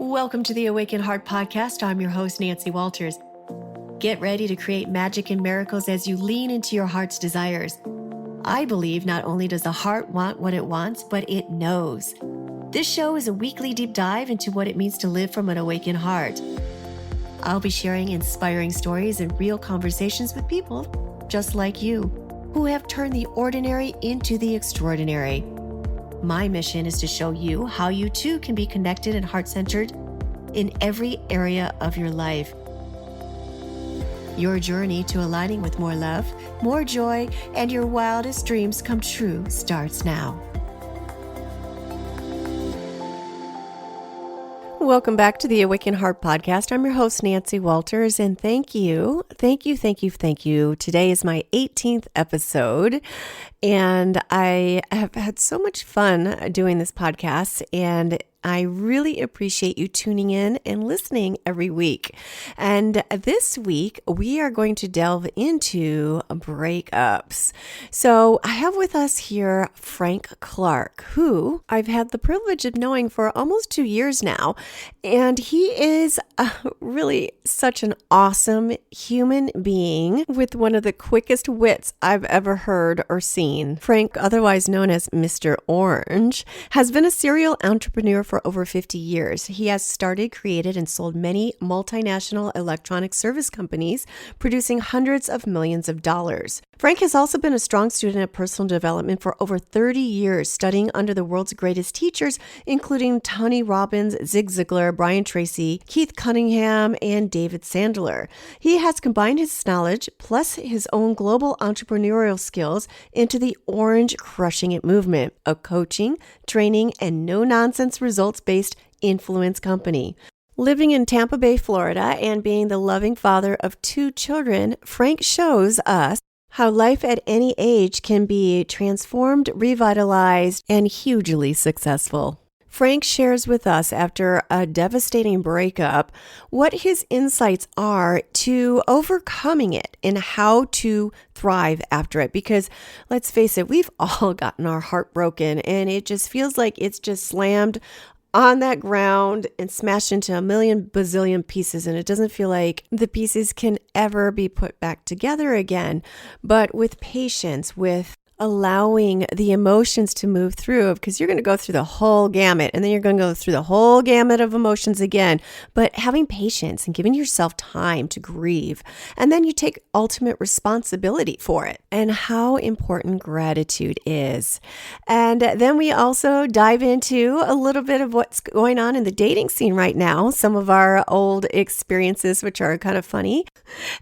Welcome to the Awaken Heart Podcast. I'm your host, Nancy Walters. Get ready to create magic and miracles as you lean into your heart's desires. I believe not only does the heart want what it wants, but it knows. This show is a weekly deep dive into what it means to live from an awakened heart. I'll be sharing inspiring stories and real conversations with people just like you, who have turned the ordinary into the extraordinary. My mission is to show you how you too can be connected and heart-centered in every area of your life. Your journey to aligning with more love, more joy, and your wildest dreams come true starts now. Welcome back to the Awaken Heart Podcast. I'm your host, Nancy Walters, and thank you. Today is my 18th episode, and I have had so much fun doing this podcast, and I really appreciate you tuning in and listening every week. And this week, we are going to delve into breakups. So I have with us here Frank Clark, who I've had the privilege of knowing for almost 2 years now. And he is really such an awesome human being with one of the quickest wits I've ever heard or seen. Frank, otherwise known as Mr. Orange, has been a serial entrepreneur for over 50 years. He has started, created, and sold many multinational electronic service companies, producing hundreds of millions of dollars. Frank has also been a strong student of personal development for over 30 years, studying under the world's greatest teachers, including Tony Robbins, Zig Ziglar, Brian Tracy, Keith Cunningham, and David Sandler. He has combined his knowledge plus his own global entrepreneurial skills into the Orange Crushing It movement, a coaching, training, and no-nonsense results-based influence company. Living in Tampa Bay, Florida, and being the loving father of 2 children, Frank shows us how life at any age can be transformed, revitalized, and hugely successful. Frank shares with us, after a devastating breakup, what his insights are to overcoming it and how to thrive after it. Because let's face it, we've all gotten our heart broken, and it just feels like it's just slammed on that ground and smashed into a million bazillion pieces, and it doesn't feel like the pieces can ever be put back together again. But with patience, with allowing the emotions to move through, because you're going to go through the whole gamut, and then you're going to go through the whole gamut of emotions again, but having patience and giving yourself time to grieve, and then you take ultimate responsibility for it, and how important gratitude is. And then we also dive into a little bit of what's going on in the dating scene right now, some of our old experiences, which are kind of funny,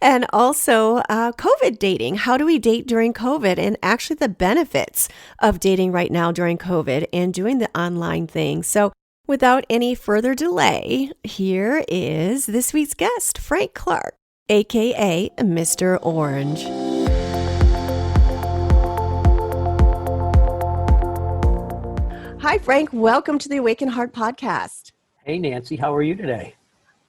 and also COVID dating. How do we date during COVID? And actually the benefits of dating right now during COVID and doing the online thing. So without any further delay, here is this week's guest, Frank Clark, aka Mr. Orange. Hi, Frank. Welcome to the Awaken Heart Podcast. Hey, Nancy. How are you today?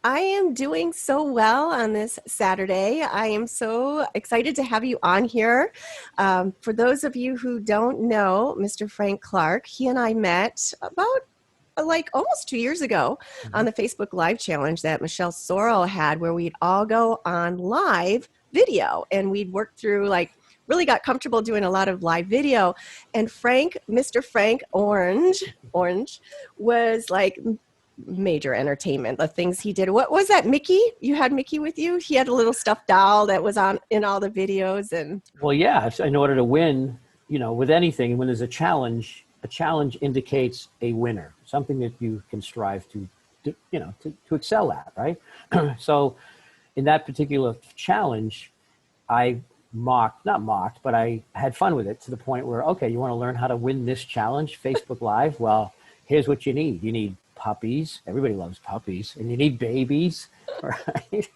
I am doing so well on this Saturday. I am so excited to have you on here. For those of you who don't know Mr. Frank Clark, he and I met about almost 2 years ago on the Facebook Live challenge that Michelle Sorrell had, where we'd all go on live video, and we'd work through really got comfortable doing a lot of live video. And Mr. Frank Orange was like major entertainment, the things he did. What was that, Mickey? You had Mickey with you? He had a little stuffed doll that was in all the videos. And well, yeah, in order to win, with anything, when there's a challenge indicates a winner, something that you can strive to excel at, right? So in that particular challenge, I but I had fun with it to the point where, okay, you want to learn how to win this challenge, Facebook Live? Well, here's what you need. You need puppies. Everybody loves puppies. And you need babies, right?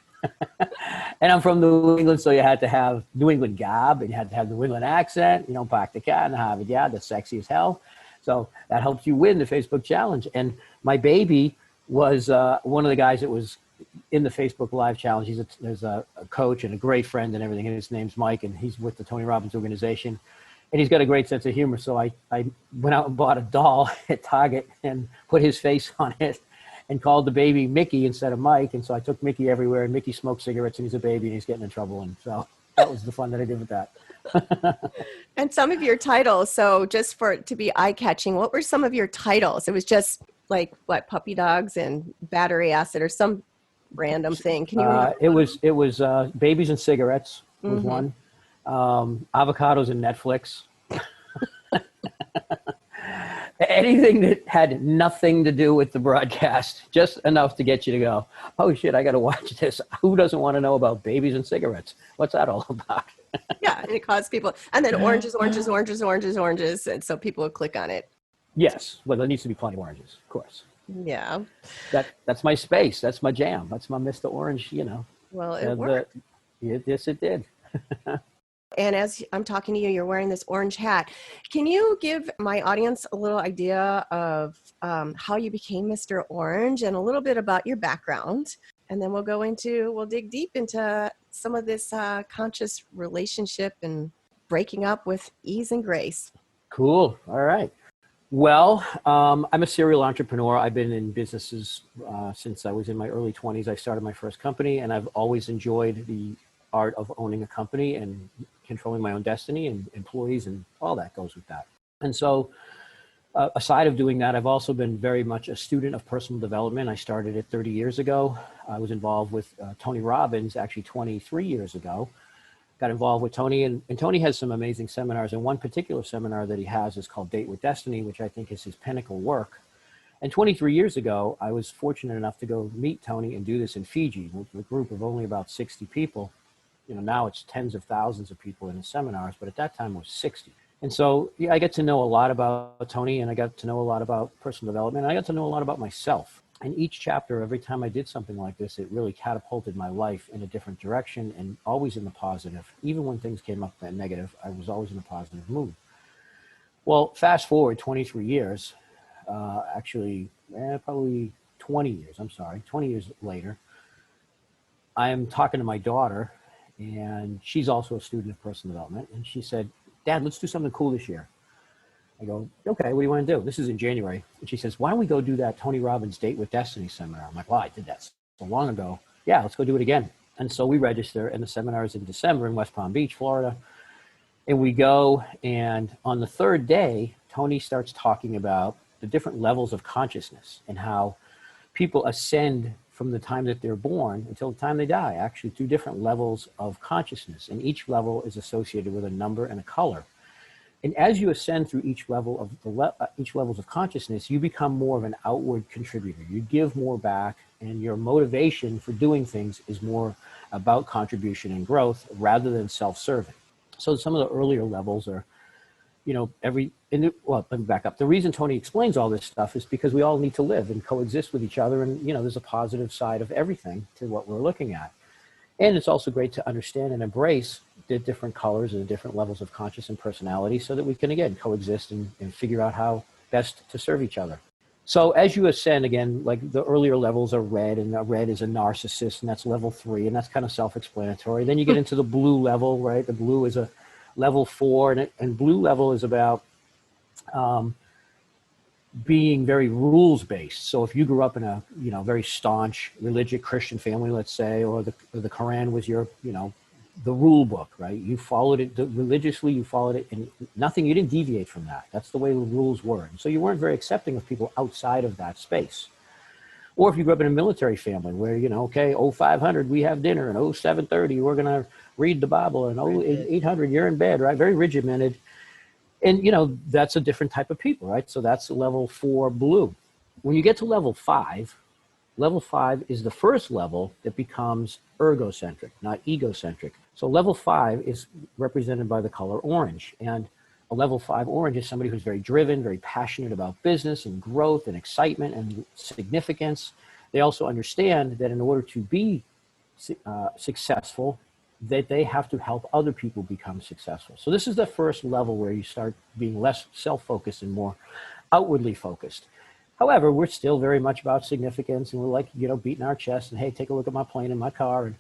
And I'm from New England, so you had to have New England garb, and you had to have the New England accent. You don't park the car in the Harvard Yard. That's sexy as hell. So that helps you win the Facebook challenge. And my baby was one of the guys that was in the Facebook Live challenge. There's a coach and a great friend and everything, and his name's Mike, and he's with the Tony Robbins organization. And he's got a great sense of humor. So I went out and bought a doll at Target and put his face on it and called the baby Mickey instead of Mike. And so I took Mickey everywhere, and Mickey smoked cigarettes, and he's a baby, and he's getting in trouble. And so that was the fun that I did with that. And some of your titles, so just for it to be eye-catching, what were some of your titles? It was just like, what, puppy dogs and battery acid or some random thing. Can you remember? It was babies and cigarettes was one. Avocados and Netflix. Anything that had nothing to do with the broadcast, just enough to get you to go, oh shit, I got to watch this. Who doesn't want to know about babies and cigarettes? What's that all about? Yeah, and it caused people. And then oranges. And so people would click on it. Yes. Well, there needs to be plenty of oranges, of course. Yeah. That's my space. That's my jam. That's my Mr. Orange, Well, it worked. Yes, it did. And as I'm talking to you, you're wearing this orange hat. Can you give my audience a little idea of how you became Mr. Orange and a little bit about your background? And then we'll dig deep into some of this conscious relationship and breaking up with ease and grace. Cool. All right. Well, I'm a serial entrepreneur. I've been in businesses since I was in my early 20s. I started my first company, and I've always enjoyed the art of owning a company and controlling my own destiny and employees and all that goes with that. And so aside of doing that, I've also been very much a student of personal development. I started it 30 years ago. I was involved with Tony Robbins actually 23 years ago. Got involved with Tony, and Tony has some amazing seminars. And one particular seminar that he has is called Date with Destiny, which I think is his pinnacle work. And 23 years ago, I was fortunate enough to go meet Tony and do this in Fiji with a group of only about 60 people. Now it's tens of thousands of people in the seminars, but at that time it was 60. And so I get to know a lot about Tony, and I got to know a lot about personal development. And I got to know a lot about myself. And each chapter, every time I did something like this, it really catapulted my life in a different direction and always in the positive. Even when things came up that negative, I was always in a positive mood. Well, fast forward 23 years, probably 20 years, 20 years later, I'm talking to my daughter, and she's also a student of personal development. And she said, Dad, let's do something cool this year. I go, okay, what do you want to do? This is in January. And she says, why don't we go do that Tony Robbins Date with Destiny seminar? I'm like, well, I did that so long ago. Yeah, let's go do it again. And so we register, and the seminar is in December in West Palm Beach, Florida. And we go, and on the third day, Tony starts talking about the different levels of consciousness and how people ascend from the time that they're born until the time they die, actually through different levels of consciousness. And each level is associated with a number and a color. And as you ascend through each level of each levels of consciousness, you become more of an outward contributor. You give more back, and your motivation for doing things is more about contribution and growth rather than self-serving. So some of the earlier levels are, let me back up. The reason Tony explains all this stuff is because we all need to live and coexist with each other. And, there's a positive side of everything to what we're looking at. And it's also great to understand and embrace the different colors and the different levels of conscious and personality so that we can, again, coexist and figure out how best to serve each other. So as you ascend, again, like the earlier levels are red, and red is a narcissist, and that's level 3, and that's kind of self-explanatory. Then you get into the blue level, right? The blue is a level 4, and blue level is about being very rules-based. So if you grew up in a very staunch religious Christian family, let's say, or the Quran was your the rule book, right? You followed it religiously, you followed it, and you didn't deviate from that. That's the way the rules were. And so you weren't very accepting of people outside of that space. Or if you grew up in a military family where, 0500 we have dinner, and 0730 we're going to read the Bible, and 0800 you're in bed, right? Very regimented. And, that's a different type of people, right? So that's level 4 blue. When you get to level 5 is the first level that becomes ergocentric, not egocentric. So level 5 is represented by the color orange. And a level 5 orange is somebody who's very driven, very passionate about business and growth and excitement and significance. They also understand that in order to be successful, that they have to help other people become successful. So this is the first level where you start being less self-focused and more outwardly focused. However, we're still very much about significance, and we're like, beating our chest and, hey, take a look at my plane and my car, and,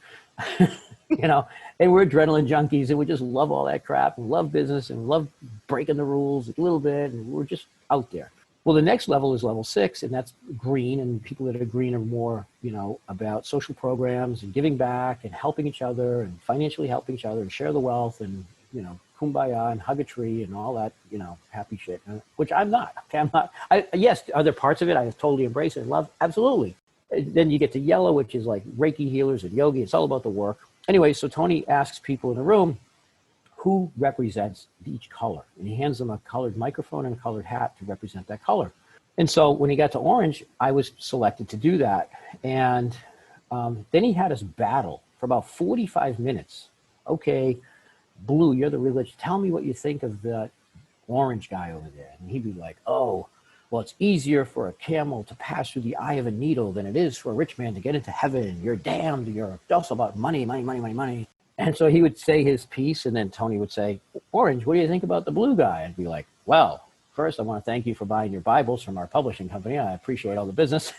and we're adrenaline junkies, and we just love all that crap and love business and love breaking the rules a little bit, and we're just out there. Well, the next level is level 6, and that's green. And people that are green are more, about social programs and giving back and helping each other and financially helping each other and share the wealth and, kumbaya and hug a tree and all that, happy shit, which I'm not. Okay, I'm not. Yes, are there parts of it I totally embrace and love? Absolutely. Then you get to yellow, which is like Reiki healers and yogi. It's all about the work. Anyway, so Tony asks people in the room who represents each color. And he hands them a colored microphone and a colored hat to represent that color. And so when he got to orange, I was selected to do that. And then he had us battle for about 45 minutes. Okay, blue, you're the religion. Tell me what you think of the orange guy over there. And he'd be like, oh, well, it's easier for a camel to pass through the eye of a needle than it is for a rich man to get into heaven. You're damned. You're also about money, money, money, money, money. And so he would say his piece, and then Tony would say, Orange, what do you think about the blue guy? I'd be like, well, first, I want to thank you for buying your Bibles from our publishing company. I appreciate all the business.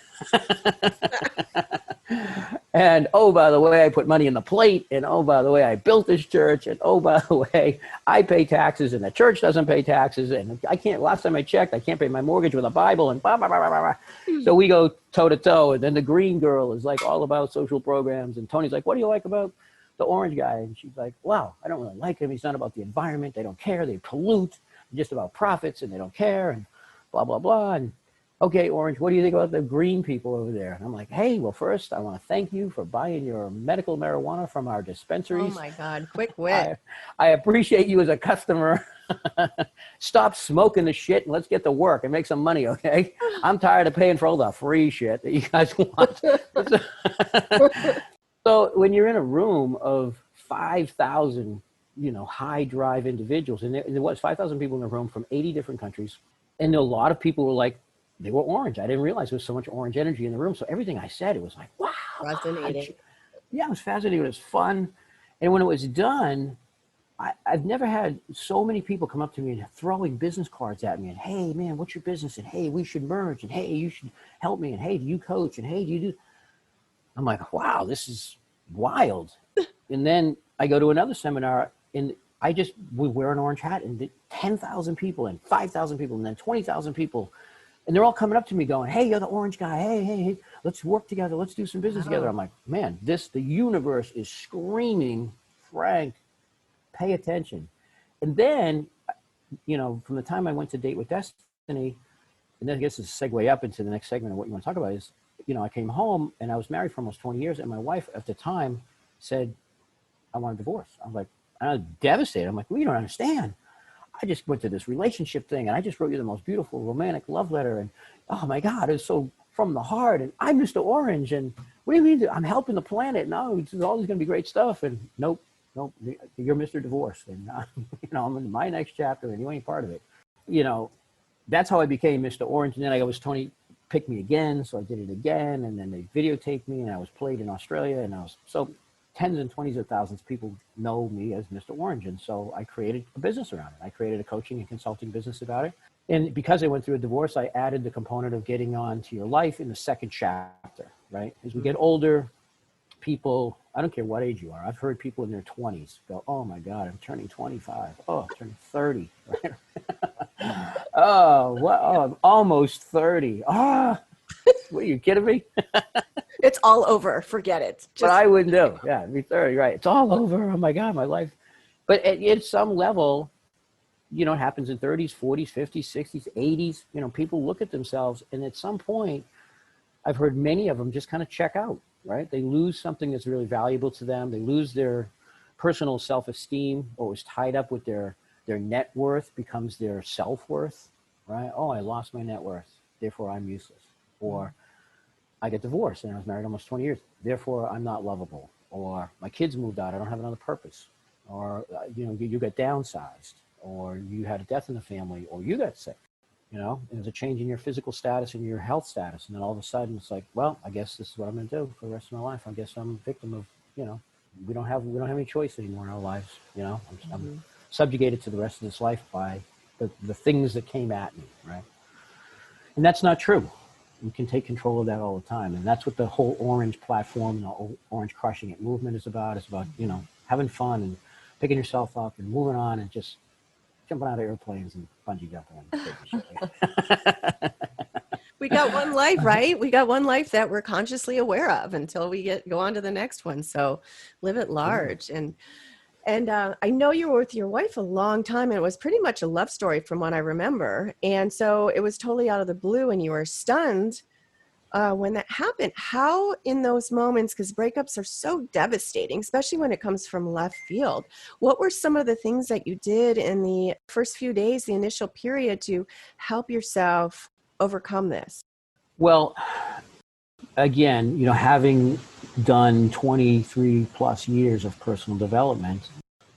And, oh, by the way, I put money in the plate. And, oh, by the way, I built this church. And, oh, by the way, I pay taxes and the church doesn't pay taxes. And I can't, last time I checked, I can't pay my mortgage with a Bible and blah, blah, blah, blah, blah. So we go toe to toe. And then the green girl is like all about social programs. And Tony's like, what do you like about the orange guy? And she's like, wow, I don't really like him. He's not about the environment. They don't care. They pollute. They're just about profits and they don't care and blah, blah, blah. And okay, Orange, what do you think about the green people over there? And I'm like, hey, well, first, I want to thank you for buying your medical marijuana from our dispensaries. Oh, my God. Quick wit. I appreciate you as a customer. Stop smoking the shit and let's get to work and make some money, okay? I'm tired of paying for all the free shit that you guys want. So when you're in a room of 5,000, high drive individuals, and there was 5,000 people in the room from 80 different countries, and a lot of people were like, they were orange. I didn't realize there was so much orange energy in the room. So everything I said, it was like, wow. Fascinating. Yeah, it was fascinating. It was fun. And when it was done, I've never had so many people come up to me and throwing business cards at me. And, hey, man, what's your business? And, hey, we should merge. And, hey, you should help me. And, hey, do you coach? And, hey, do you do? I'm like, wow, this is wild. And then I go to another seminar and I just would wear an orange hat and 10,000 people and 5,000 people and then 20,000 people. And they're all coming up to me going, hey, you're the orange guy. Hey, let's work together. Let's do some business together. I'm like, man, the universe is screaming, Frank, pay attention. And then, from the time I went to Date with Destiny, and then I guess this is a segue up into the next segment of what you want to talk about is, I came home and I was married for almost 20 years. And my wife at the time said, I want a divorce. I was devastated. I'm like, well, you don't understand. I just went to this relationship thing and I just wrote you the most beautiful romantic love letter. And oh my God, it was so from the heart. And I'm Mr. Orange. And what do you mean? I'm helping the planet. No, it's always going to be great stuff. And nope, you're Mr. Divorce. And I'm in my next chapter and you ain't part of it. That's how I became Mr. Orange. And then I was Tony picked me again. So I did it again. And then they videotaped me and I was played in Australia. And so tens and 20s of thousands of people know me as Mr. Orange. And so I created a business around it. I created a coaching and consulting business about it. And because I went through a divorce, I added the component of getting on to your life in the second chapter, right? As we get older, people, I don't care what age you are. I've heard people in their 20s go, oh my God, I'm turning 25. Oh, I'm turning 30. Right? I'm almost 30. What, are you kidding me? It's all over. Forget it. But I wouldn't do. Yeah, it'd be 30, right? It's all over. Oh my God, my life. But at some level, it happens in 30s, 40s, 50s, 60s, 80s. People look at themselves, and at some point, I've heard many of them just kind of check out, right? They lose something that's really valuable to them. They lose their personal self-esteem, or was tied up with their net worth becomes their self-worth, right? Oh, I lost my net worth, therefore I'm useless. Or I get divorced and I was married almost 20 years. Therefore, I'm not lovable. Or my kids moved out. I don't have another purpose. Or, you got downsized. Or you had a death in the family. Or you got sick. And there's a change in your physical status and your health status. And then all of a sudden it's like, well, I guess this is what I'm going to do for the rest of my life. I guess I'm a victim of, we don't have any choice anymore in our lives. I'm subjugated to the rest of this life by the things that came at me, right? And that's not true. You can take control of that all the time. And that's what the whole Orange platform and the Orange Crushing It movement is about. It's about, having fun and picking yourself up and moving on and just jumping out of airplanes and bungee jumping and crazy shit. We got one life, right? We got one life that we're consciously aware of until we go on to the next one. So live at large. And I know you were with your wife a long time, and it was pretty much a love story from what I remember. And so it was totally out of the blue, and you were stunned when that happened. How in those moments, because breakups are so devastating, especially when it comes from left field, what were some of the things that you did in the first few days, the initial period, to help yourself overcome this? Well, again, having done 23 plus years of personal development,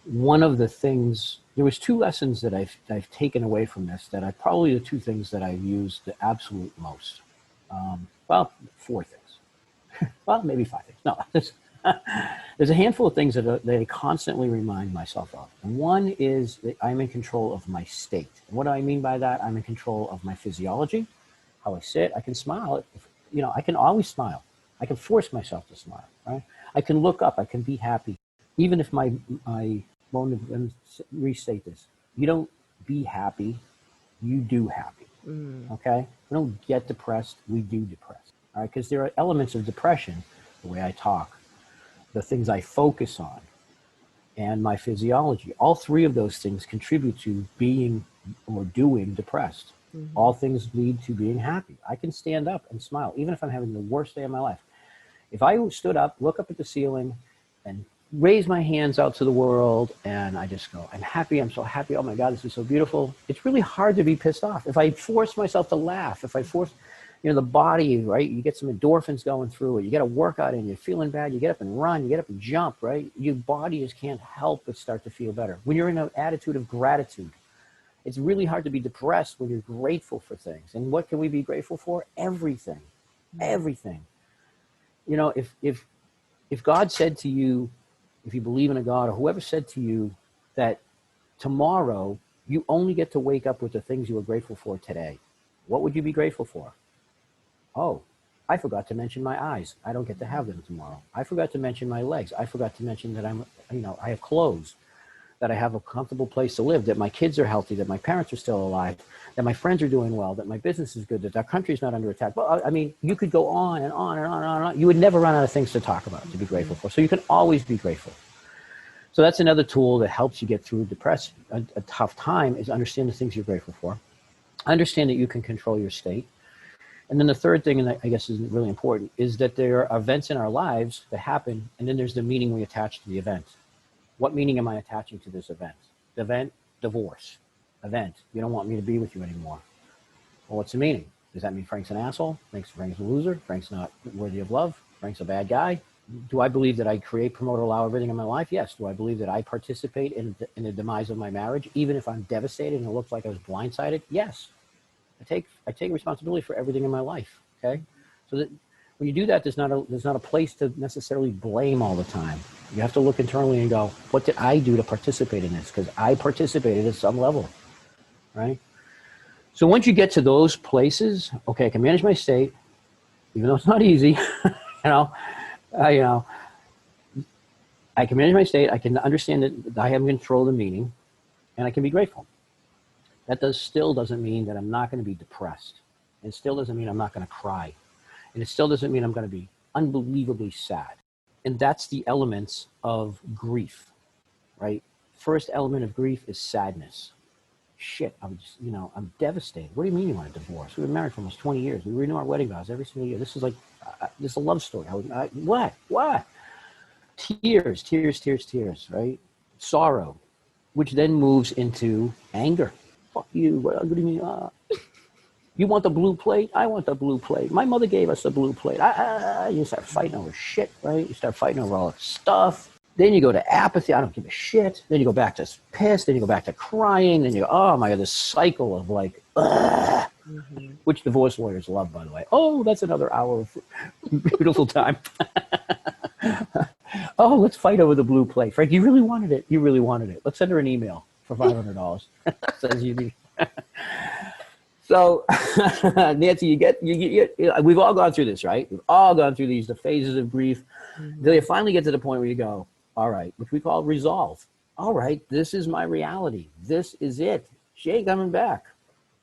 one of the things, there was two lessons that I've taken away from this that are probably the two things that I've used the absolute most. Well, four things. Well, maybe five things. No, there's a handful of things that I constantly remind myself of. And one is that I'm in control of my state. And what do I mean by that? I'm in control of my physiology, how I sit. I can smile. I can always smile. I can force myself to smile, right? I can look up. I can be happy. Even if my restate this. You don't be happy. You do happy. Okay? We don't get depressed. We do depress. All right? Because there are elements of depression, the way I talk, the things I focus on, and my physiology. All three of those things contribute to being or doing depressed. All things lead to being happy. I can stand up and smile, even if I'm having the worst day of my life. If I stood up, look up at the ceiling, and raise my hands out to the world, and I just go, I'm happy, I'm so happy, oh my God, this is so beautiful. It's really hard to be pissed off. If I force myself to laugh, if I force, the body, right, you get some endorphins going through it, you get a workout in, you're feeling bad, you get up and run, you get up and jump, right? Your body just can't help but start to feel better. When you're in an attitude of gratitude, it's really hard to be depressed when you're grateful for things. And what can we be grateful for? Everything. Everything. If God said to you, if you believe in a God, or whoever said to you that tomorrow you only get to wake up with the things you were grateful for today, what would you be grateful for? Oh, I forgot to mention my eyes. I don't get to have them tomorrow. I forgot to mention my legs. I forgot to mention that I have clothes, that I have a comfortable place to live, that my kids are healthy, that my parents are still alive, that my friends are doing well, that my business is good, that our country's not under attack. Well, you could go on and on and on and on. You would never run out of things to talk about, to be grateful for. So you can always be grateful. So that's another tool that helps you get through a tough time, is understand the things you're grateful for. Understand that you can control your state. And then the third thing, and I guess is really important, is that there are events in our lives that happen, and then there's the meaning we attach to the event. What meaning am I attaching to this event? The event, divorce. Event, you don't want me to be with you anymore. Well, what's the meaning? Does that mean Frank's an asshole? Frank's a loser? Frank's not worthy of love? Frank's a bad guy? Do I believe that I create, promote, allow everything in my life? Yes. Do I believe that I participate in the demise of my marriage, even if I'm devastated and it looks like I was blindsided? Yes. I take responsibility for everything in my life. Okay. So that when you do that, there's not a place to necessarily blame all the time. You have to look internally and go, what did I do to participate in this? Because I participated at some level, right? So once you get to those places, okay, I can manage my state, even though it's not easy. I can manage my state. I can understand that I have control of the meaning, and I can be grateful. That still doesn't mean that I'm not going to be depressed. It still doesn't mean I'm not going to cry. And it still doesn't mean I'm going to be unbelievably sad. And that's the elements of grief, right? First element of grief is sadness. Shit, I'm devastated. What do you mean you want a divorce? We've been married for almost 20 years. We renew our wedding vows every single year. This is like, this is a love story. What? Tears, right? Sorrow, which then moves into anger. Fuck you. What do you mean? You want the blue plate? I want the blue plate. My mother gave us the blue plate. You start fighting over shit, right? You start fighting over all that stuff. Then you go to apathy. I don't give a shit. Then you go back to pissed. Then you go back to crying. Then you go, oh my God, this cycle of like, which divorce lawyers love, by the way. Oh, that's another hour of beautiful time. Oh, let's fight over the blue plate. Frank, you really wanted it. You really wanted it. Let's send her an email for $500. Says you need. So, Nancy, we've all gone through this, right? We've all gone through the phases of grief. Until you finally get to the point where you go, all right, which we call resolve. all right, this is my reality. This is it. She ain't coming back,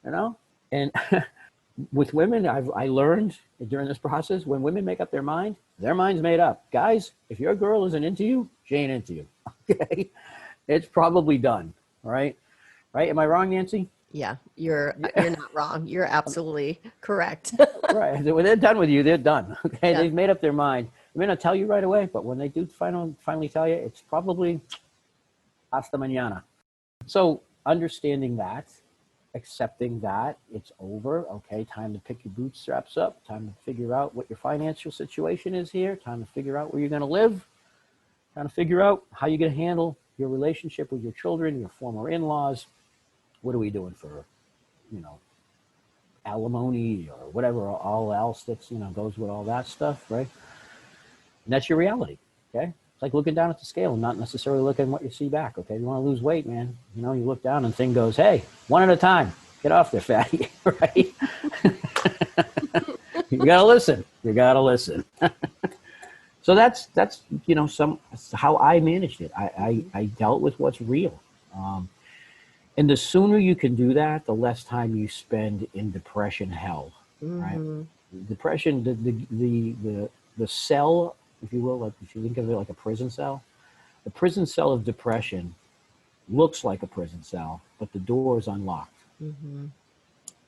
you know? And with women, I learned during this process, when women make up their mind's made up. Guys, if your girl isn't into you, she ain't into you. Okay? It's probably done. All right? Right? Am I wrong, Nancy? Yeah, you're not wrong. You're absolutely correct. Right. When they're done with you, they're done. Okay? Yeah. They've made up their mind. They may not tell you right away, but when they do finally tell you, it's probably hasta mañana. So understanding that, accepting that it's over. Okay, time to pick your bootstraps up. Time to figure out what your financial situation is here. Time to figure out where you're going to live. Time to figure out how you're going to handle your relationship with your children, your former in-laws. What are we doing for, alimony or whatever all else that's, goes with all that stuff, right? And that's your reality, okay? It's like looking down at the scale and not necessarily looking at what you see back, okay? You want to lose weight, man. You look down and thing goes, hey, one at a time. Get off there, fatty, right? You got to listen. You got to listen. So that's how I managed it. I dealt with what's real. And the sooner you can do that, the less time you spend in depression hell, right? Depression, the cell, if you will, like if you think of it like a prison cell, the prison cell of depression looks like a prison cell, but the door is unlocked. And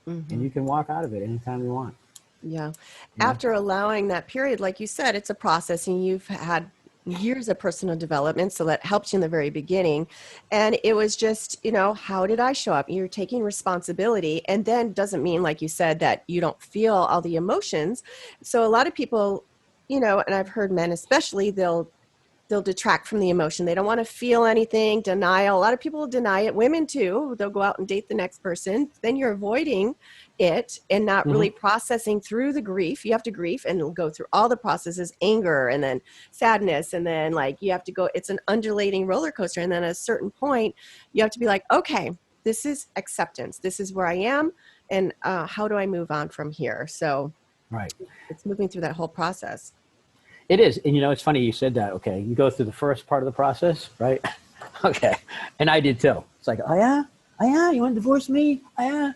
you can walk out of it anytime you want. Yeah. After allowing that period, like you said, it's a process, and you've had years of personal development, so that helped you in the very beginning. And it was just, how did I show up? You're taking responsibility, and then doesn't mean, like you said, that you don't feel all the emotions. So a lot of people, and I've heard men especially, they'll detract from the emotion. They don't want to feel anything, denial. A lot of people deny it. Women too. They'll go out and date the next person. Then you're avoiding it and not really processing through the grief. You have to grieve and go through all the processes, anger and then sadness. And then you have to go, it's an undulating roller coaster. And then at a certain point, you have to be like, okay, this is acceptance. This is where I am. And how do I move on from here? So it's moving through that whole process. It is. And it's funny you said that. Okay. You go through the first part of the process, right? Okay. And I did too. It's like, oh yeah? Oh yeah? You want to divorce me? Oh yeah?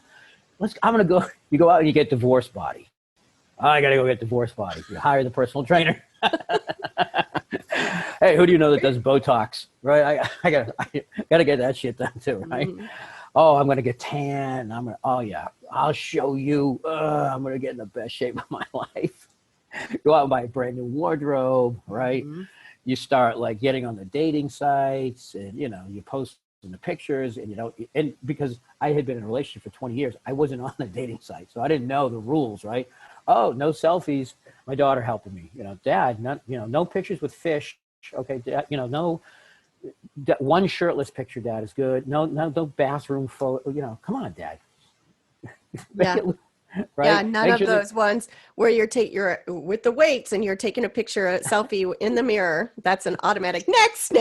I'm going to go. You go out and you get divorce body. Oh, I got to go get divorce body. You hire the personal trainer. Hey, who do you know that does Botox? Right? I got to get that shit done too, right? Oh, I'm going to get tan. Oh yeah. I'll show you. I'm going to get in the best shape of my life. Go out and buy a brand new wardrobe, right? You start getting on the dating sites, and you post in the pictures, and because I had been in a relationship for 20 years, I wasn't on the dating site, so I didn't know the rules, right? Oh, no selfies. My daughter helping me, Dad, no pictures with fish. Okay, Dad, no one shirtless picture, Dad, is good. No bathroom photo. Come on, Dad. Yeah. Right? Yeah, none of those ones where you're with the weights and you're taking a selfie in the mirror. That's an automatic next.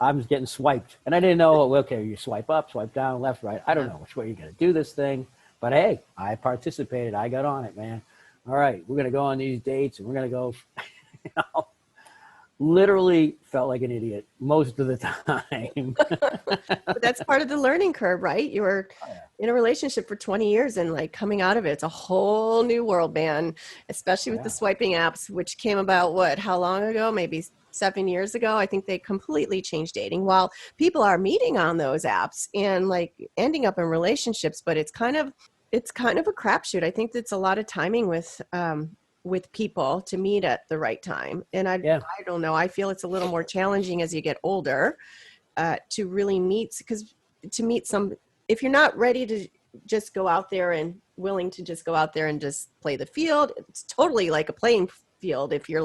I'm getting swiped. And I didn't know, okay, you swipe up, swipe down, left, right. I don't know which way you're going to do this thing. But hey, I participated. I got on it, man. All right, we're going to go on these dates and we're going to go, literally felt like an idiot most of the time. But that's part of the learning curve, right? You were in a relationship for 20 years and coming out of it, it's a whole new world, man, especially with the swiping apps, which came about, how long ago? Maybe 7 years ago. I think they completely changed dating. While people are meeting on those apps and ending up in relationships, but it's kind of a crapshoot. I think that's a lot of timing with people to meet at the right time. And I don't know, I feel it's a little more challenging as you get older to really meet if you're not ready to just go out there and willing to just go out there and just play the field, it's totally like a playing field if you're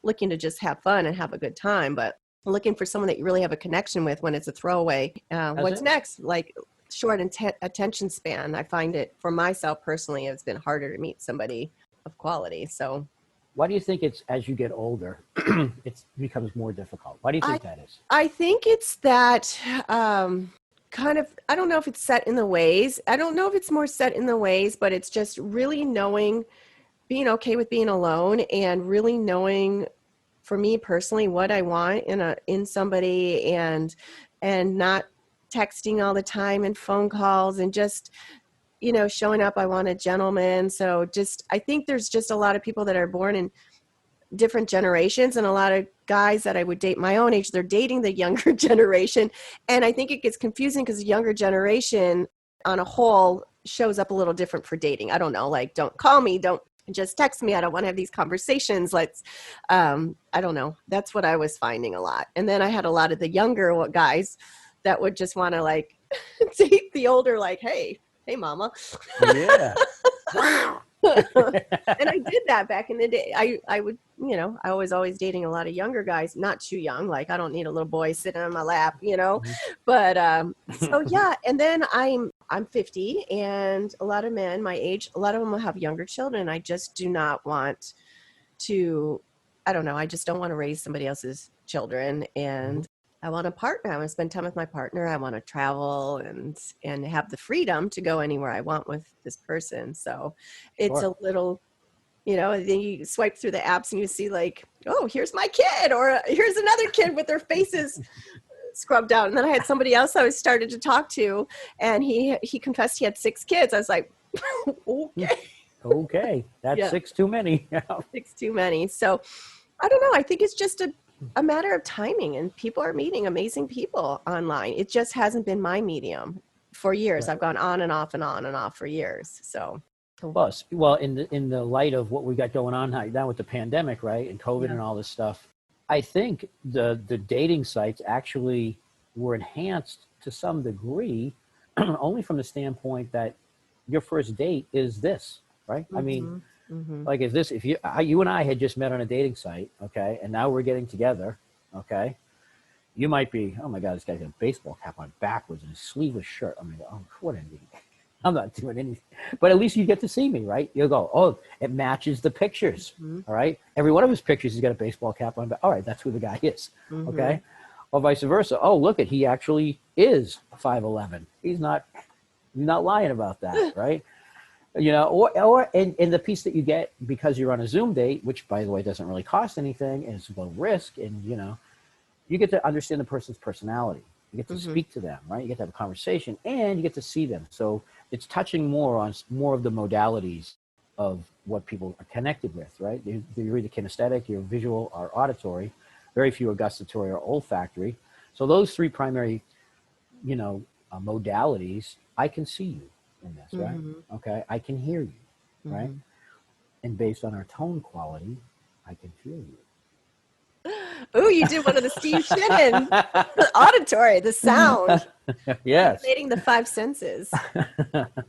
looking to just have fun and have a good time, but looking for someone that you really have a connection with when it's a throwaway. What's next? Short attention span. I find it for myself personally, it's been harder to meet somebody of quality. So why do you think it's as you get older, it becomes more difficult? Why do you think that is? I think it's that I don't know if it's set in the ways. I don't know if it's more set in the ways, but it's just really being okay with being alone and really knowing for me personally, what I want in somebody, and not texting all the time and phone calls and just, showing up. I want a gentleman. So I think there's just a lot of people that are born in different generations, and a lot of guys that I would date my own age, they're dating the younger generation. And I think it gets confusing because the younger generation on a whole shows up a little different for dating. I don't know, like, don't call me, don't just text me. I don't want to have these conversations. I don't know. That's what I was finding a lot. And then I had a lot of the younger guys that would just want to like date the older, like, hey mama. Yeah. And I did that back in the day. I would, I was always dating a lot of younger guys, not too young. Like, I don't need a little boy sitting on my lap, Mm-hmm. but, so yeah. And then I'm 50, and a lot of men my age, a lot of them will have younger children. I just do not want to, I don't know. I just don't want to raise somebody else's children. And I want a partner. I want to spend time with my partner. I want to travel and have the freedom to go anywhere I want with this person. So it's a little, then you swipe through the apps and you see like, oh, here's my kid, or here's another kid with their faces scrubbed out. And then I had somebody else I was started to talk to, and he confessed he had 6 kids. I was like, okay, that's 6 too many. 6 too many. So I don't know. I think it's just a matter of timing, and people are meeting amazing people online. It just hasn't been my medium for years. Right. I've gone on and off and on and off for years. So, well, in the light of what we got going on now with the pandemic, right, and COVID and all this stuff, I think the dating sites actually were enhanced to some degree, only from the standpoint that your first date is this, right? I mean. Like, if you and I had just met on a dating site, okay, and now we're getting together, okay, you might be, oh my God, this guy's got a baseball cap on backwards and a sleeveless shirt. I mean, oh, what an idiot. I'm not doing anything. But at least you get to see me, right? You'll go, oh, it matches the pictures, all right? Every one of his pictures, he's got a baseball cap on. All right, that's who the guy is, okay? Or vice versa. Oh, look, he actually is 5'11". He's not lying about that, right? Or in the piece that you get because you're on a Zoom date, which, by the way, doesn't really cost anything, and it's low risk, and you get to understand the person's personality. You get to speak to them, right? You get to have a conversation, and you get to see them. So it's touching more on more of the modalities of what people are connected with, right? You're either kinesthetic, you're visual, or auditory. Very few are gustatory or olfactory. So those 3 primary, modalities, I can see you in this, right? Okay, I can hear you, right? And based on our tone quality, I can feel you. Oh, you did one of the Steve Shannon auditory, the sound. Yes. Activating the 5 senses.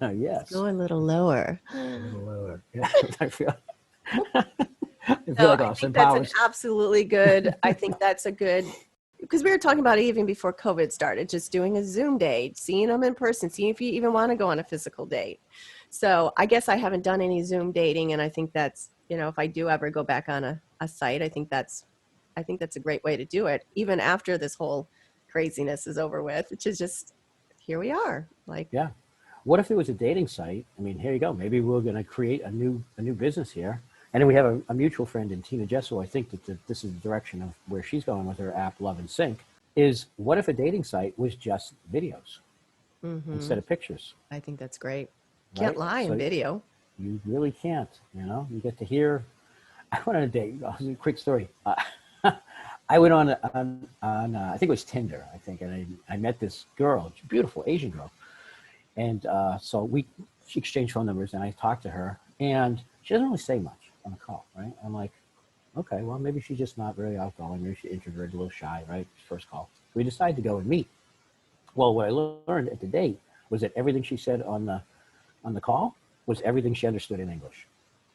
Yes. Go a little lower. Yeah. I feel No, I think that's an absolutely good. I think that's a good, because we were talking about it even before COVID started, just doing a Zoom date, seeing them in person, seeing if you even want to go on a physical date. So I guess I haven't done any Zoom dating. And I think that's, if I do ever go back on a site, I think that's a great way to do it, even after this whole craziness is over with, which is just, here we are. Like, yeah. What if it was a dating site? I mean, here you go. Maybe we're going to create a new business here. And then we have a mutual friend in Tina Gesso. I think that this is the direction of where she's going with her app, Love and Sync, is what if a dating site was just videos instead of pictures? I think that's great. Can't lie in video. You really can't, you get to hear. I went on a date. A quick story. I went on I think it was Tinder, I think. And I met this girl, beautiful Asian girl. And so we exchanged phone numbers, and I talked to her, and she doesn't really say much on the call, right? I'm like, okay, well, maybe she's just not very outgoing. Maybe she's introverted, a little shy, right? First call. We decided to go and meet. Well, what I learned at the date was that everything she said on the call was everything she understood in English.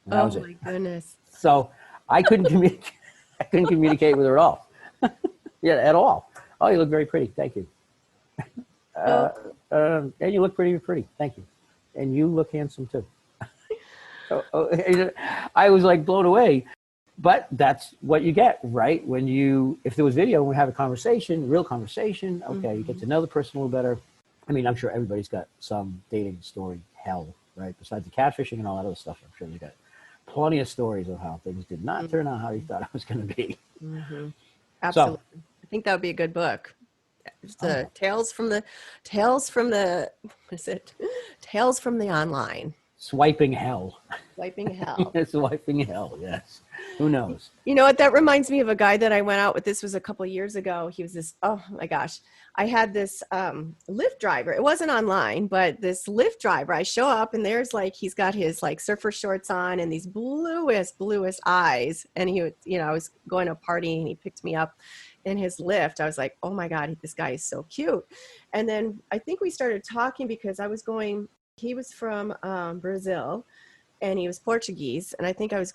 And that was it. Oh my goodness. So I couldn't communicate. I couldn't communicate with her at all. Yeah, at all. Oh, you look very pretty. Thank you. And you look pretty. Thank you. And you look handsome too. I was like blown away, but that's what you get, right? If there was video and we have a conversation, real conversation, okay, you get to know the person a little better. I mean, I'm sure everybody's got some dating story hell, right? Besides the catfishing and all that other stuff, I'm sure they got plenty of stories of how things did not turn out how you thought it was going to be. Mm-hmm. So, Absolutely. I think that would be a good book. The oh, what is it? Tales from the online. swiping hell. Swiping hell. Swiping hell, yes. Who knows? You know what? That reminds me of a guy that I went out with. This was a couple of years ago. He was this, oh my gosh. I had this Lyft driver. It wasn't online, but this Lyft driver, I show up and there's like, he's got his like surfer shorts on and these bluest eyes. And he would, I was going to a party and he picked me up in his Lyft. I was like, oh my God, this guy is so cute. And then I think we started talking because he was from Brazil. And he was Portuguese, and I think I was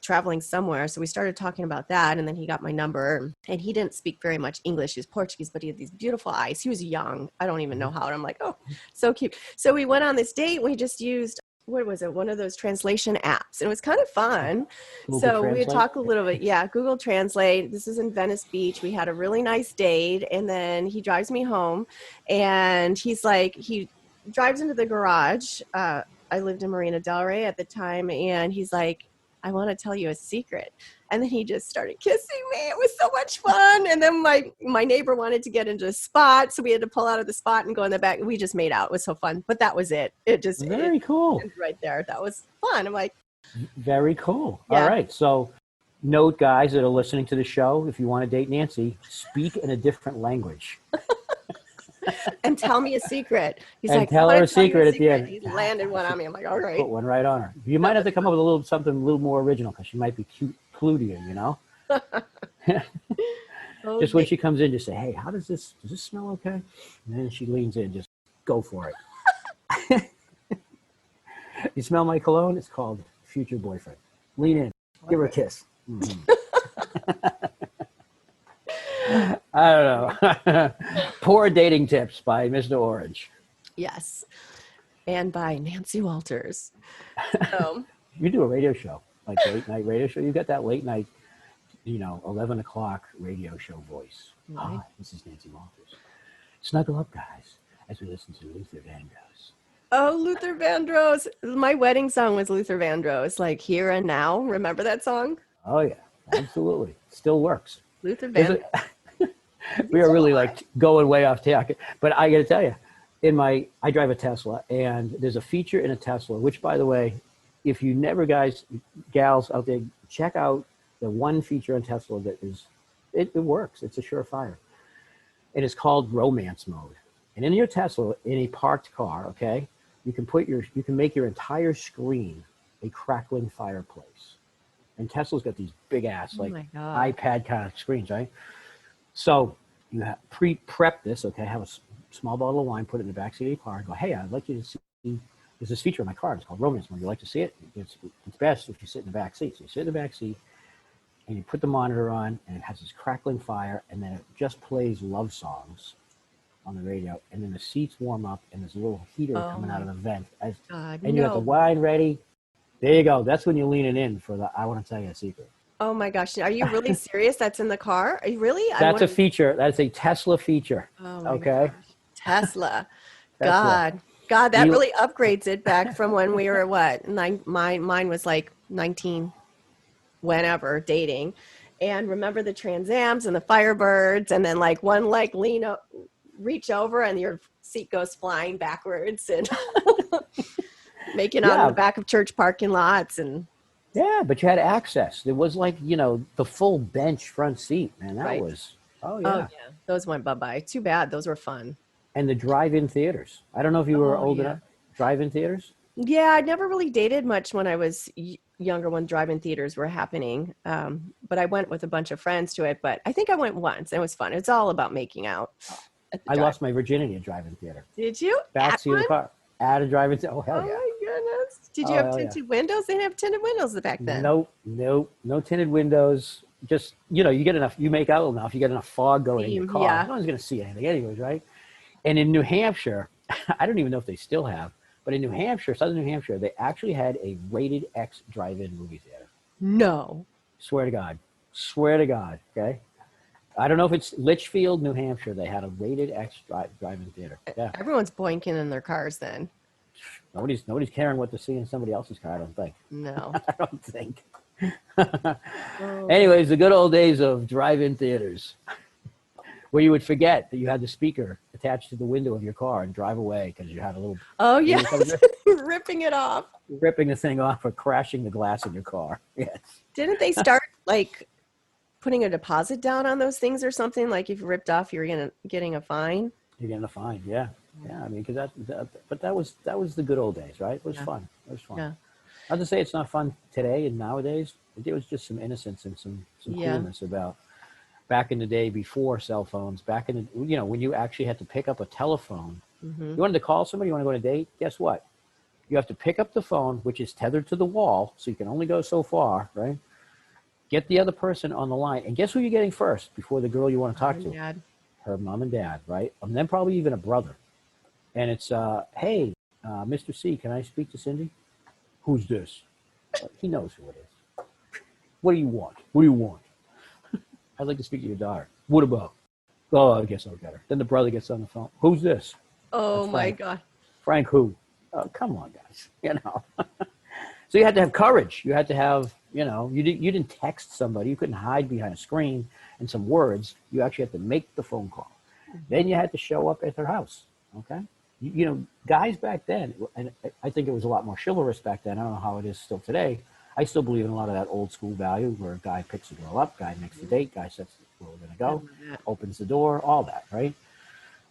traveling somewhere. So we started talking about that, and then he got my number, and he didn't speak very much English. He was Portuguese, but he had these beautiful eyes. He was young. I don't even know how. And I'm like, oh, so cute. So we went on this date. We just used, what was it? One of those translation apps. And it was kind of fun. Google so Translate? we had talked a little bit. Yeah, Google Translate. This is in Venice Beach. We had a really nice date, and then he drives me home, and he drives into the garage. I lived in Marina Del Rey at the time, and he's like, I want to tell you a secret. And then he just started kissing me. It was so much fun. And then my neighbor wanted to get into a spot, so we had to pull out of the spot and go in the back. We just made out. It was so fun. But that was it. Very cool. Right there. That was fun. I'm like, very cool. Yeah. All right. So note, guys that are listening to the show, if you want to date Nancy, speak in a different language. and tell me a secret. He's and like, tell her a secret at the end. He landed one on me. I'm like, all right. Put one right on her. You might have to come up with something a little more original because she might be clue to you, Just when she comes in, just say, hey, does this smell okay? And then she leans in, just go for it. You smell my cologne? It's called future boyfriend. Lean in, give her a kiss. Mm-hmm. I don't know. Poor dating tips by Mr. Orange. Yes. And by Nancy Walters. You do a radio show, like late night radio show. You got that late night, 11 o'clock radio show voice. Right. Hi, this is Nancy Walters. Snuggle up, guys, as we listen to Luther Vandross. Oh, Luther Vandross. My wedding song was Luther Vandross, like Here and Now. Remember that song? Oh, yeah, absolutely. Still works. Luther Vandross. We are really like going way off track. But I got to tell you, I drive a Tesla, and there's a feature in a Tesla, which, by the way, if you never, gals out there, check out the one feature on Tesla that it works. It's a surefire. And it's called romance mode. And in your Tesla, in a parked car, okay, you can make your entire screen a crackling fireplace. And Tesla's got these big ass, iPad kind of screens, right? So you have prep this, okay, have a small bottle of wine, put it in the back seat of your car, and go, hey, I'd like you to see, there's this feature in my car, it's called romance mode. You like to see it? It's best if you sit in the back seat. So you sit in the back seat, and you put the monitor on, and it has this crackling fire, and then it just plays love songs on the radio, and then the seats warm up, and there's a little heater coming out of the vent. You got the wine ready. There you go. That's when you're leaning in for the I want to tell you a secret. Oh my gosh. Are you really serious? That's in the car? Are you really? That's a feature. That's a Tesla feature. Oh my okay. Gosh. Tesla. God, that really upgrades it back from when we were mine was like 19 whenever dating. And remember the Trans Ams and the Firebirds, and then like one leg reach over and your seat goes flying backwards and making on the back of church parking lots. And yeah, but you had access. There was the full bench front seat, man. That was those went bye-bye. Too bad. Those were fun. And the drive-in theaters. I don't know if you were old enough. Drive-in theaters? Yeah, I never really dated much when I was younger when drive-in theaters were happening. But I went with a bunch of friends to it. But I think I went once. It was fun. It's all about making out. I lost my virginity at drive-in theater. Did you? Backseat of the car. At a drive-in theater. Oh, hell yeah. Oh, my goodness. Did you have tinted windows? They didn't have tinted windows back then. Nope. No tinted windows. Just, you get enough, you make out enough, you get enough fog going in your car. Yeah. No one's going to see anything anyways, right? And in New Hampshire, I don't even know if they still have, but in New Hampshire, southern New Hampshire, they actually had a rated X drive-in movie theater. No. Swear to God, okay? I don't know if it's Litchfield, New Hampshire. They had a rated X drive-in theater. Yeah. Everyone's boinking in their cars then. nobody's caring what to see in somebody else's car. I don't think. No. I don't think. Oh. Anyways, the good old days of drive-in theaters, where you would forget that you had the speaker attached to the window of your car and drive away because you had a little. Oh, yeah. Ripping it off. Ripping the thing off or crashing the glass in your car. Yes. Didn't they start like putting a deposit down on those things or something? Like if you ripped off, you were getting a fine. You're getting a fine. Yeah. Yeah. I mean, because that was the good old days, right? It was fun. It was fun. Yeah. Not to say it's not fun today and nowadays. There was just some innocence and some coolness about back in the day before cell phones, back in the, when you actually had to pick up a telephone. Mm-hmm. You wanted to call somebody, you want to go on a date, guess what? You have to pick up the phone, which is tethered to the wall, so you can only go so far, right? Get the other person on the line, and guess who you're getting first before the girl you want to talk to? Dad. Her mom and dad, right? And then probably even a brother. And it's, hey, Mr. C, can I speak to Cindy? Who's this? He knows who it is. What do you want? What do you want? I'd like to speak to your daughter. What about? Oh, I guess I'll get her. Then the brother gets on the phone. Who's this? Oh, my God. Frank who? Oh, come on, guys. So you had to have courage. You had to have, you didn't text somebody. You couldn't hide behind a screen and some words. You actually had to make the phone call. Mm-hmm. Then you had to show up at their house. Okay. Guys back then, and I think it was a lot more chivalrous back then. I don't know how it is still today. I still believe in a lot of that old school value where a guy picks a girl up, guy makes the date, guy sets where we're going to go, opens the door, all that, right?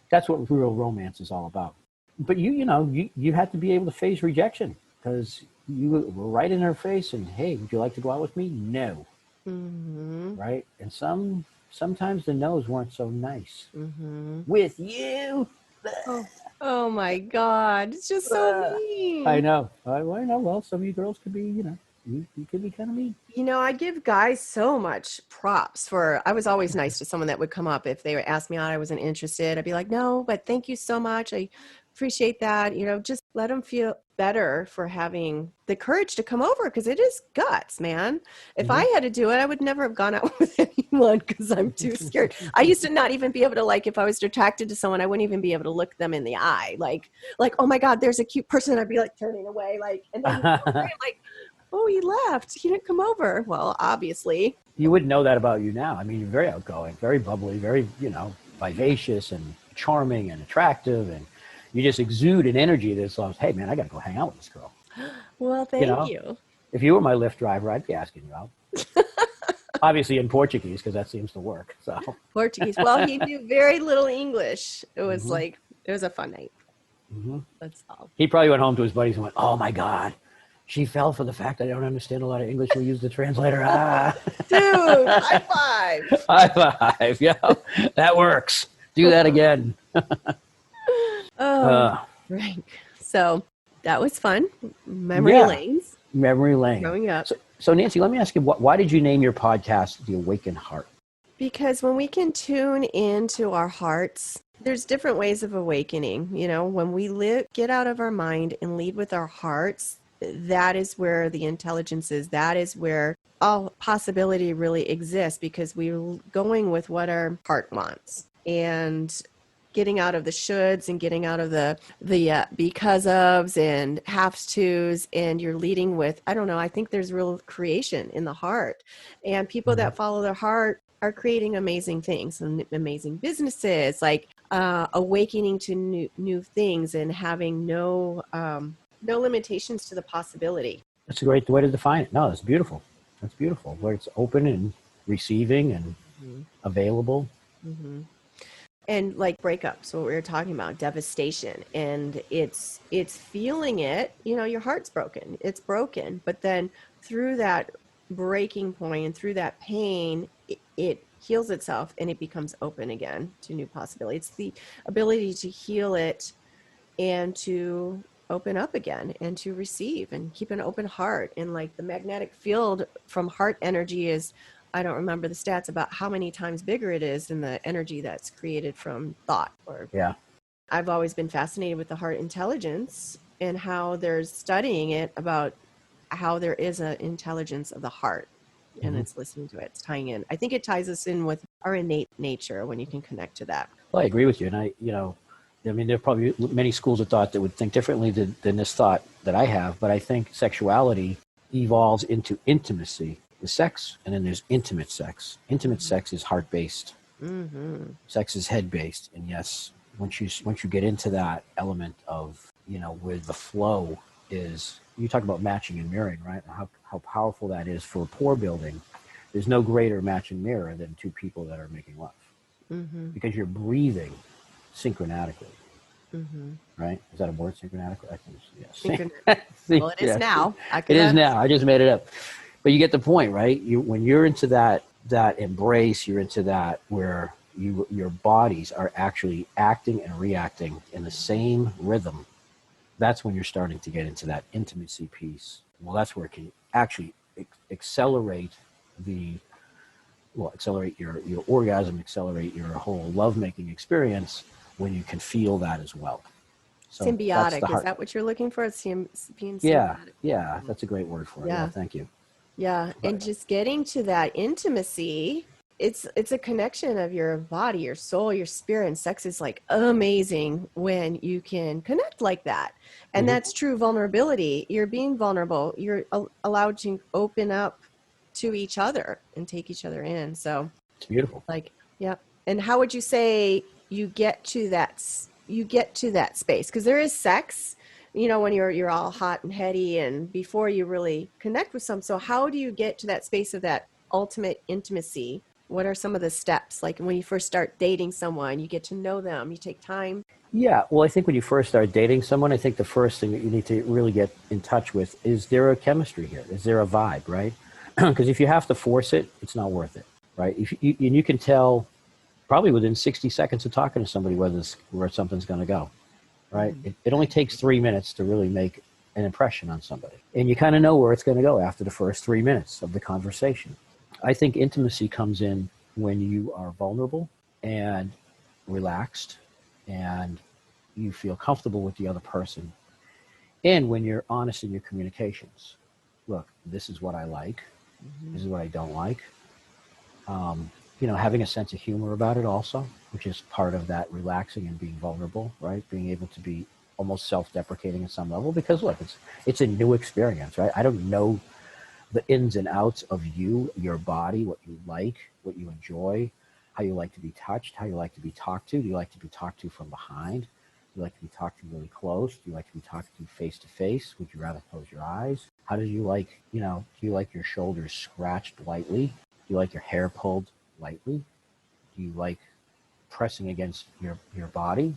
That's what real romance is all about. But you had to be able to face rejection because you were right in her face and, hey, would you like to go out with me? No. Mm-hmm. Right? And sometimes the no's weren't so nice. Mm-hmm. With you. Oh my God. It's just so mean. I know. I know. Well, some of you girls could be, you could be kind of mean. I give guys so much props I was always nice to someone that would come up. If they asked me out, I wasn't interested. I'd be like, no, but thank you so much. I appreciate that. Just let them feel better for having the courage to come over because it is guts, man. If I had to do it, I would never have gone out with anyone because I'm too scared. I used to not even be able to, if I was attracted to someone, I wouldn't even be able to look them in the eye. Like, oh my God, there's a cute person. I'd be turning away, and then I'm oh, he left. He didn't come over. Well, obviously. You wouldn't know that about you now. I mean, you're very outgoing, very bubbly, very, vivacious and charming and attractive. And you just exude an energy that's like, hey, man, I got to go hang out with this girl. Well, thank you. If you were my Lyft driver, I'd be asking you out. Obviously in Portuguese, because that seems to work. So Portuguese. Well, he knew very little English. It was it was a fun night. Mm-hmm. That's all. He probably went home to his buddies and went, oh, my God. She fell for the fact that I don't understand a lot of English. We use the translator. Dude, high five. High five. Yeah, that works. Do that again. Right. So that was fun. Memory lanes. Memory lane. Growing up. So Nancy, let me ask you, why did you name your podcast The Awakened Heart? Because when we can tune into our hearts, there's different ways of awakening. When we get out of our mind and lead with our hearts, that is where the intelligence is. That is where all possibility really exists because we're going with what our heart wants and getting out of the shoulds and getting out of the because ofs and have tos, and you're leading with, I don't know, I think there's real creation in the heart, and people that follow their heart are creating amazing things and amazing businesses, awakening to new things and having no limitations to the possibility. That's a great way to define it. No, that's beautiful. That's beautiful. Where it's open and receiving and available. Mm-hmm. And breakups, what we were talking about, devastation, and it's feeling it. Your heart's broken. It's broken, but then through that breaking point and through that pain, it heals itself and it becomes open again to new possibilities. It's the ability to heal it and to open up again and to receive and keep an open heart. And the magnetic field from heart energy is, I don't remember the stats about how many times bigger it is than the energy that's created from thought. I've always been fascinated with the heart intelligence and how they're studying it about how there is an intelligence of the heart, and it's listening to it. It's tying in. I think it ties us in with our innate nature when you can connect to that. Well, I agree with you. And I mean, there are probably many schools of thought that would think differently than this thought that I have, but I think sexuality evolves into intimacy, the sex, and then there's intimate sex. Intimate sex is heart-based. Mm-hmm. Sex is head-based, and yes, once you get into that element of, where the flow is, you talk about matching and mirroring, right? How powerful that is for rapport building. There's no greater match and mirror than two people that are making love, because you're breathing synchronatically. Right? Is that a word, synchronatically? I think yes. Well, it is now. It is now. I just made it up. But you get the point, right? When you're into that embrace, you're into that where your bodies are actually acting and reacting in the same rhythm. That's when you're starting to get into that intimacy piece. Well, that's where it can actually accelerate your orgasm, accelerate your whole lovemaking experience when you can feel that as well. So symbiotic. Is that what you're looking for? It's being symbiotic. Yeah, that's a great word for it. Yeah, thank you. Yeah, and just getting to that intimacy, it's a connection of your body, your soul, your spirit, and sex is like amazing when you can connect like that. And that's true vulnerability. You're being vulnerable. You're allowed to open up to each other and take each other in. So it's beautiful. Yeah. And how would you say you get to that space? Because there is sex, when you're all hot and heady and before you really connect with some. So how do you get to that space of that ultimate intimacy? What are some of the steps? Like when you first start dating someone, you get to know them, you take time. Yeah, well, I think when you first start dating someone, I think the first thing that you need to really get in touch with is there a chemistry here? Is there a vibe, right? Because if you have to force it, it's not worth it, right? If you can tell probably within 60 seconds of talking to somebody where something's going to go, right? It only takes 3 minutes to really make an impression on somebody. And you kind of know where it's going to go after the first 3 minutes of the conversation. I think intimacy comes in when you are vulnerable and relaxed and you feel comfortable with the other person, and when you're honest in your communications. Look, this is what I like. This is what I don't like. Having a sense of humor about it also, which is part of that relaxing and being vulnerable, right? Being able to be almost self-deprecating at some level, because look, it's a new experience, right? I don't know the ins and outs of you, your body, what you like, what you enjoy, how you like to be touched, how you like to be talked to. Do you like to be talked to from behind? Do you like to be talked to really close? Do you like to be talked to face to face? Would you rather close your eyes? How do you like, do you like your shoulders scratched lightly? Do you like your hair pulled lightly? Do you like pressing against your body? Do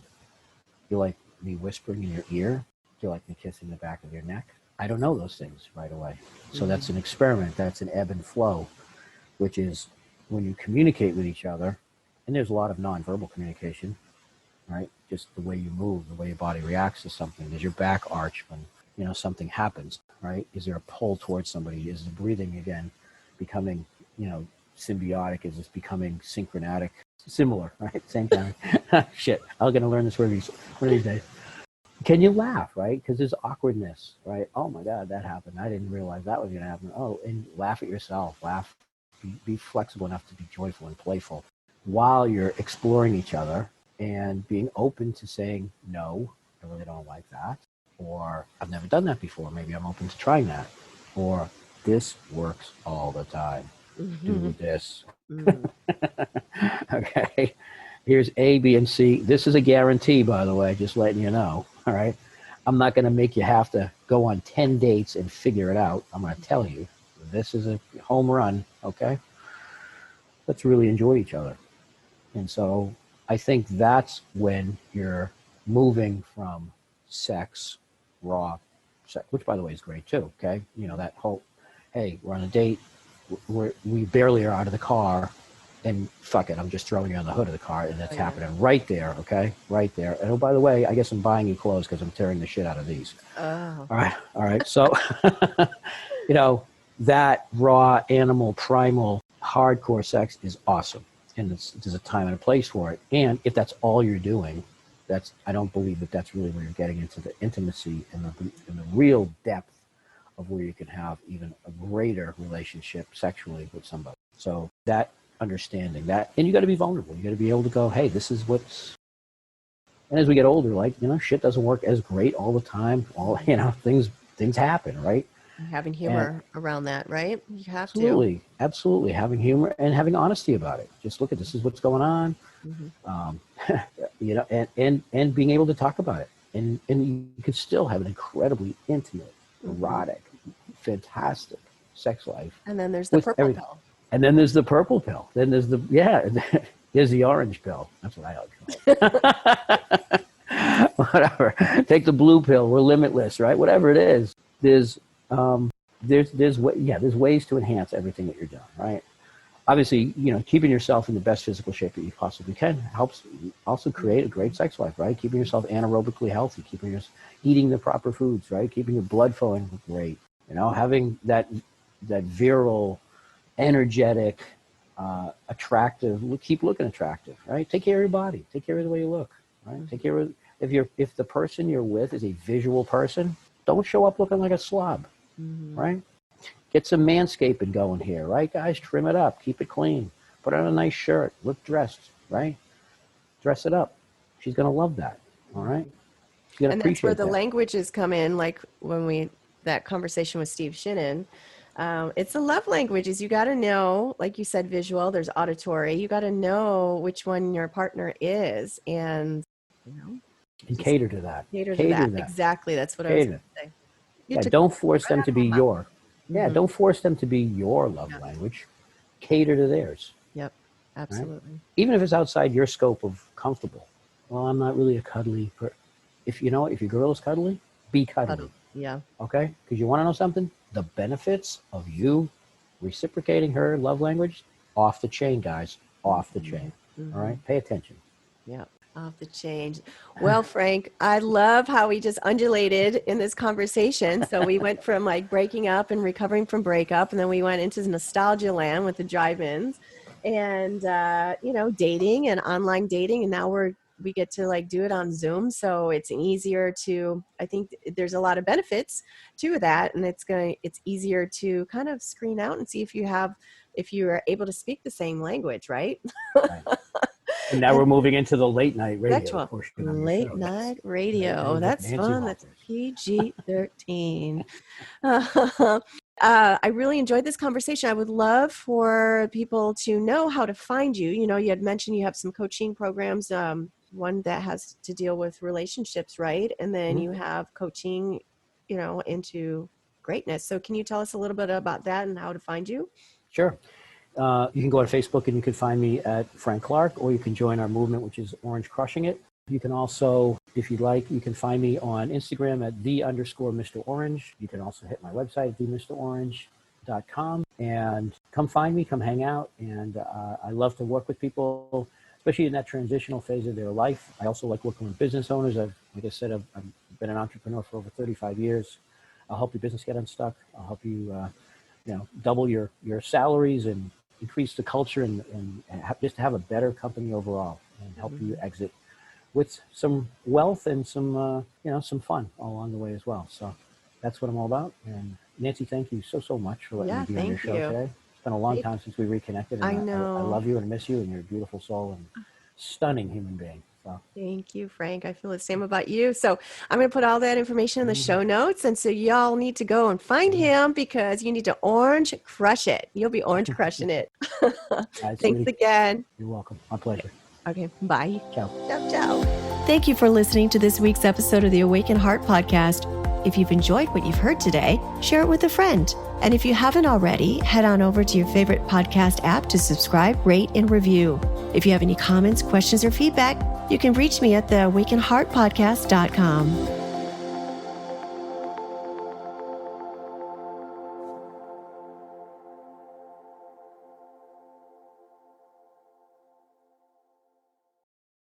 you like me whispering in your ear? Do you like me kissing the back of your neck? I don't know those things right away. So that's an experiment. That's an ebb and flow, which is when you communicate with each other, and there's a lot of nonverbal communication, right? Just the way you move, the way your body reacts to something. Does your back arch when, something happens, right? Is there a pull towards somebody? Is the breathing again becoming, symbiotic? Is this becoming synchronatic? Similar, right? Same thing. Shit, I'm going to learn this one of these days. Can you laugh, right? Because there's awkwardness, right? Oh my God, that happened. I didn't realize that was going to happen. Oh, and laugh at yourself. Laugh. Be flexible enough to be joyful and playful while you're exploring each other and being open to saying, no, I really don't like that. Or I've never done that before. Maybe I'm open to trying that. Or this works all the time. Do this. Okay. Here's A, B, and C. This is a guarantee, by the way, just letting you know. All right. I'm not going to make you have to go on 10 dates and figure it out. I'm going to tell you, this is a home run. Okay. Let's really enjoy each other. And so I think that's when you're moving from sex, raw sex, which by the way is great too. Okay. That whole, hey, we're on a date. We barely are out of the car. And fuck it, I'm just throwing you on the hood of the car, and that's happening right there, okay? Right there. And oh, by the way, I guess I'm buying you clothes because I'm tearing the shit out of these. Oh. All right. So, that raw, animal, primal, hardcore sex is awesome. And there's a time and a place for it. And if that's all you're doing, I don't believe that's really where you're getting into the intimacy and the real depth of where you can have even a greater relationship sexually with somebody. So that understanding that, and you got to be vulnerable. You got to be able to go, hey, this is what's And as we get older, like, shit doesn't work as great all the time. Things happen, right? Having humor around that, right? You have to. Absolutely. Having humor and having honesty about it. Just look at this is what's going on. And being able to talk about it. And you could still have an incredibly intimate, erotic, fantastic sex life. And then there's the purple pill. And then there's the purple pill. Then there's there's the orange pill. That's what I like. Whatever. Take the blue pill. We're limitless, right? Whatever it is. There's ways to enhance everything that you're doing, right? Obviously, keeping yourself in the best physical shape that you possibly can helps also create a great sex life, right? Keeping yourself anaerobically healthy, eating the proper foods, right? Keeping your blood flowing great, having that virile, energetic, attractive, keep looking attractive, right? Take care of your body. Take care of the way you look, right? Take care of, if the person you're with is a visual person, don't show up looking like a slob, right? Get some manscaping going here, right, guys? Trim it up. Keep it clean. Put on a nice shirt. Look dressed, right? Dress it up. She's going to love that, all right? She's going to appreciate that. And that's where the languages come in, like when that conversation with Steve Shinnon. It's the love languages. You got to know, like you said, visual, there's auditory. You got to know which one your partner is and, and cater to that. Cater to that. Exactly. That's what I was going to say. Yeah, don't force them to be your. Yeah, don't force them to be your love language. Cater to theirs. Yep, absolutely. Right? Even if it's outside your scope of comfortable. Well, I'm not really a cuddly person. If your girl is cuddly, be cuddly. Yeah. Okay? Because you want to know something? The benefits of you reciprocating her love language, off the chain, guys. Off the chain. All right? Pay attention. Yeah. Off the chain. Well, Frank, I love how we just undulated in this conversation. So we went from like breaking up and recovering from breakup, and then we went into nostalgia land with the drive-ins and, dating and online dating. And now we get to like do it on Zoom. So it's easier to, I think there's a lot of benefits to that. And it's easier to kind of screen out and see if you are able to speak the same language, right? Right. And now we're moving into the late night radio portion. Late night radio. That's Nancy fun. Walters. That's PG-13. I really enjoyed this conversation. I would love for people to know how to find you. You had mentioned you have some coaching programs, one that has to deal with relationships, right? And then you have coaching, into greatness. So can you tell us a little bit about that and how to find you? Sure. You can go on Facebook and you can find me at Frank Clark, or you can join our movement, which is Orange Crushing It. You can also, if you'd like, you can find me on Instagram at _Mr. Orange. You can also hit my website, themrorange.com, and come find me, come hang out. And I love to work with people, especially in that transitional phase of their life. I also like working with business owners. Like I said, I've been an entrepreneur for over 35 years. I'll help your business get unstuck. I'll help you, double your salaries and increase the culture and just have a better company overall, and help you exit with some wealth and some fun all along the way as well. So that's what I'm all about. And Nancy, thank you so much for letting me be on your show today. It's been a long time since we reconnected. And I know. I love you and miss you, and you're a beautiful soul and stunning human being. So. Thank you, Frank. I feel the same about you. So I'm going to put all that information in the show notes. And so y'all need to go and find him, because you need to orange crush it. You'll be orange crushing it. Thanks again. You're welcome. My pleasure. Okay. Bye. Ciao. Ciao, ciao. Thank you for listening to this week's episode of the Awaken Heart podcast. If you've enjoyed what you've heard today, share it with a friend. And if you haven't already, head on over to your favorite podcast app to subscribe, rate, and review. If you have any comments, questions, or feedback, you can reach me at theawakenheartpodcast.com.